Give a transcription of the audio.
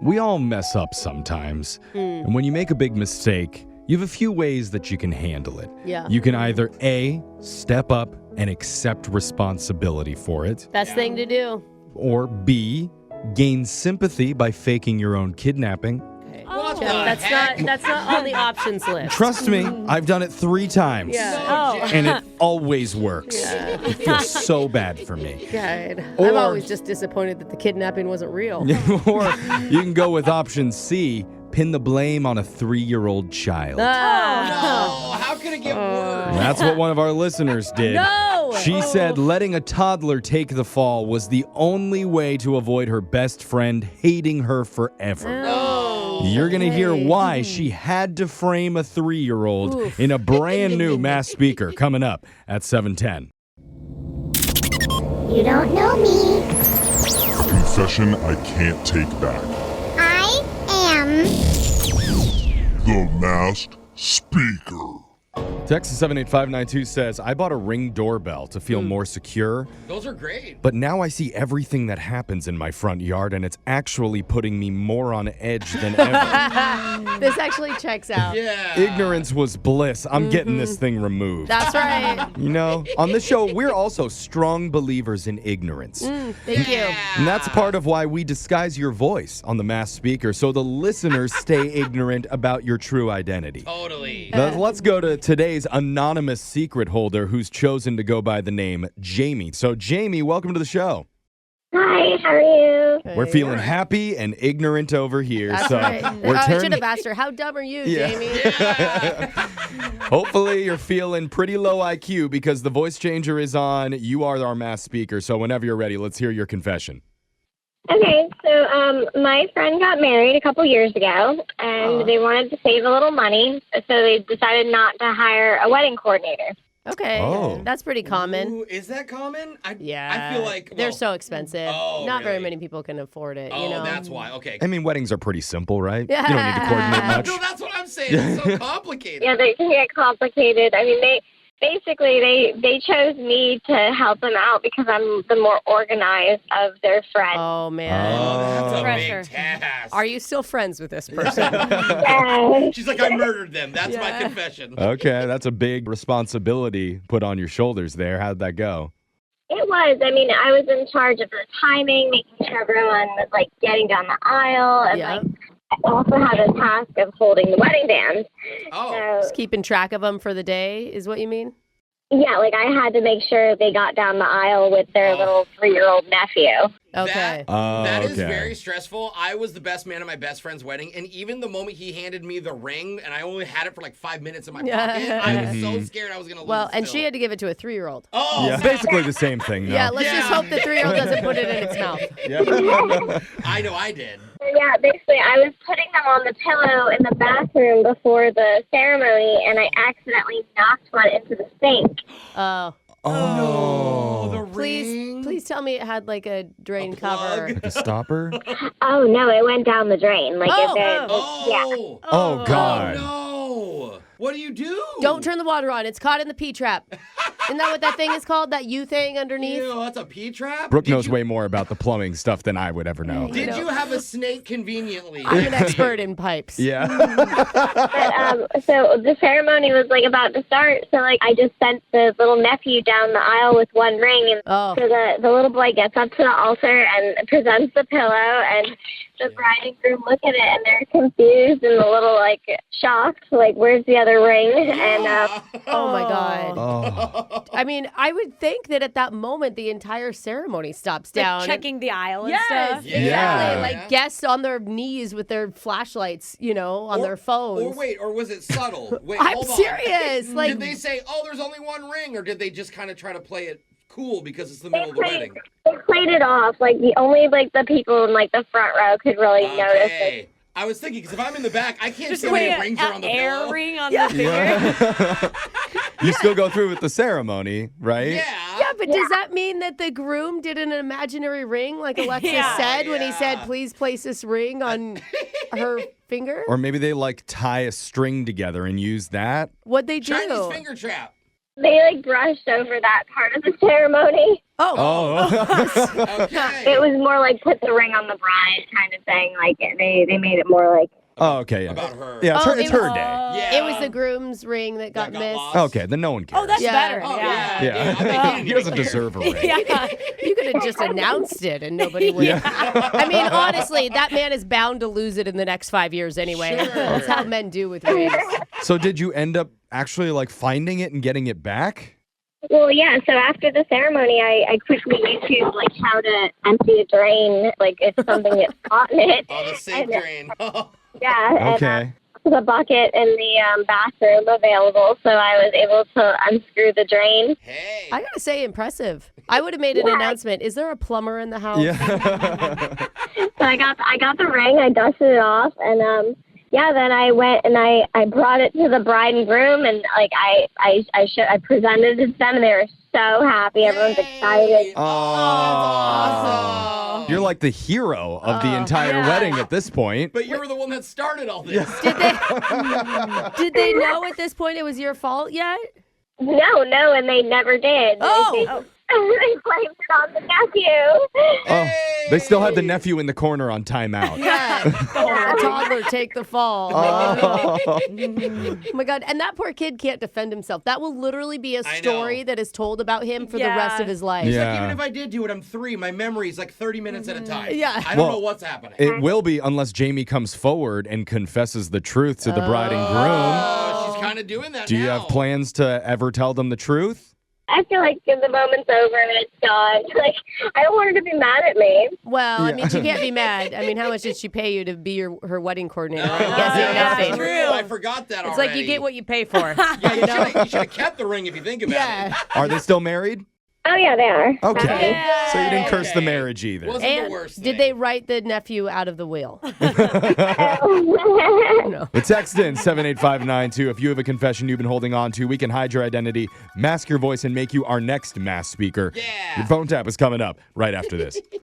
We all mess up sometimes. And when you make a big mistake, you have a few ways that you can handle it. Yeah. You can either A, step up and accept responsibility for it, Best thing to do. or B, gain sympathy by faking your own kidnapping. Okay. What the That's heck? not on the options list. Trust me, I've done it 3 times. Yeah. And it always works. It feels so bad for me. God. Or- I'm always just disappointed that the kidnapping wasn't real. Or you can go with option C, pin the blame on a 3-year-old child. No, how can it get worse? That's what one of our listeners did. No! She said letting a toddler take the fall was the only way to avoid her best friend hating her forever. You're going to hear why she had to frame a 3-year-old in a brand new mass speaker coming up at 7:10. You don't know me. A confession I can't take back. I am. The Masked Speaker. Texas 78592 says, I bought a Ring doorbell to feel more secure, Those are great. but now I see everything that happens in my front yard and it's actually putting me more on edge than ever. This actually checks out. Yeah. Ignorance was bliss. I'm getting this thing removed. That's right. You know, on this show, we're also strong believers in ignorance. Thank you. And that's part of why we disguise your voice on the mass speaker so the listeners stay ignorant about your true identity. Totally. Now, let's go to today's anonymous secret holder who's chosen to go by the name Jamie. So, Jamie, welcome to the show. Hi, how are you? We're feeling happy and ignorant over here. That's so right. we're I should turning. have asked her, how dumb are you, Yeah. Jamie? Hopefully, you're feeling pretty low IQ because the voice changer is on. You are our mass speaker. So, whenever you're ready, let's hear your confession. Okay, so my friend got married a couple years ago, and they wanted to save a little money, so they decided not to hire a wedding coordinator. Okay. Oh. That's pretty common. Ooh, is that common? Yeah. I feel like they're well, so expensive. Oh, Not very really? many people can afford it, Oh, you know. that's why. Okay. I mean, weddings are pretty simple, right? Yeah. You don't need to coordinate much. No, that's what I'm saying. It's so complicated. Yeah, they can get complicated. I mean, they chose me to help them out because I'm the more organized of their friends. Oh man. That's a Pressure. big task. Are you still friends with this person? Yeah. She's like, I murdered them. That's my Yeah. confession. Okay, that's a big responsibility put on your shoulders there. How'd that go? It was. I mean, I was in charge of the timing, making sure everyone was like getting down the aisle, and Yeah. like I also had a task of holding the wedding band. Oh. So Just keeping track of them for the day is what you mean? yeah, like I had to make sure they got down the aisle with their little 3-year-old nephew. Okay. That is okay. very stressful. I was the best man at my best friend's wedding, and even the moment he handed me the ring, and I only had it for like 5 minutes in my pocket, I was so scared I was going to lose Well, it and still. she had to give it to a 3-year-old. Oh, Yeah, basically the same thing, though. Yeah, let's just hope the 3-year-old doesn't put it in its mouth. I know I did. So yeah, basically I was putting them on the pillow in the bathroom before the ceremony, and I accidentally knocked one into the sink. Oh. Oh, the Please, ring. please tell me it had like a drain A plug? cover. Like a stopper? Oh no, it went down the drain. Like Oh, it, Oh. Oh, God. No. What do you do? Don't turn the water on. It's caught in the P trap. Isn't that what that thing is called? That U thing underneath? Ew, that's a pee trap? Brooke Did knows you- way more about the plumbing stuff than I would ever know. Did know. you have a snake conveniently? I'm an expert in pipes. Yeah. But so the ceremony was like about to start, so like I just sent the little nephew down the aisle with one ring, and Oh. so the little boy gets up to the altar and presents the pillow, and the bride and groom look at it and they're confused and a little like shocked, like where's the other ring? And Oh my God. Oh. I mean, I would think that at that moment the entire ceremony stops down. Like checking the aisle and Yes, stuff. exactly. Yeah. Like guests on their knees with their flashlights, you know, on their phones. Or wait, or was it subtle? Wait, I'm hold on. serious. Like, Did they say, oh, there's only one ring, or did they just kind of try to play it cool because it's the middle of the wedding? they played it off, like the only like the people in like the front row could really notice it. Okay. I was thinking, because if I'm in the back, I can't Just see how put many an rings are on the air pillow. ring on the finger. You still go through with the ceremony, right? Yeah. yeah, but does that mean that the groom did an imaginary ring, like Alexis Yeah. said when he said, Yeah. please place this ring on her finger? Or maybe they like tie a string together and use that. What'd they do? Chinese finger trap. They like brushed over that part of the ceremony. Oh. Okay. It was more like put the ring on the bride kind of thing. Like they made it more like. Oh, okay. Yeah. About her. Yeah, Oh, it's it her was- day. Yeah. It was the groom's ring that got got missed. lost. Okay, then no one cares. Oh, that's Yeah. better. Oh, yeah. yeah. Yeah. He He doesn't deserve a ring. Yeah. You could have just announced it and nobody would. I mean, honestly, that man is bound to lose it in the next 5 years anyway. Sure. That's how men do with rings. So did you end up actually like finding it and getting it back? Well, yeah. So after the ceremony, I quickly YouTube like how to empty a drain. Like if something gets caught in it. Oh, the sink drain. Yeah. Okay. And, the bucket in the bathroom available, so I was able to unscrew the drain. Hey. I gotta say, impressive. I would have made an announcement. Is there a plumber in the house? Yeah. So I got the ring, I dusted it off, and then I went and I brought it to the bride and groom, and like I presented it to them, and they were so happy. Everyone's excited. Oh. You're like the hero of the entire wedding at this point. But you were the one that started all this. Did they know at this point it was your fault yet? No, and they never did. Oh. They blamed it on the nephew. Oh, they still had the nephew in the corner on timeout. Yeah. The toddler take the fall. Oh. Oh my God. And that poor kid can't defend himself. That will literally be a I story know. that is told about him for the rest of his life. Yeah. Like, even if I did do it, I'm 3. My memory is like 30 minutes at a time. Yeah. I don't Well, know what's happening. It will be unless Jamie comes forward and confesses the truth to the bride and groom. Oh, she's kind of doing that Do you now. have plans to ever tell them the truth? I feel like the moment's over and it's gone. Like I don't want her to be mad at me. Well, I mean, she can't be mad. I mean, how much did she pay you to be her wedding coordinator? I'm Oh, guessing yeah, nothing. true. I forgot that It's already. like you get what you pay for. Yeah, you should have kept the ring if you think about Yeah. it. Are they still married? Oh yeah, they are. Okay. Yeah. So you didn't curse the Okay. marriage either. Wasn't the And worst did thing. they write the nephew out of the will? No. The text in 78592. If you have a confession you've been holding on to, we can hide your identity, mask your voice, and make you our next mass speaker. Yeah. Your phone tap is coming up right after this.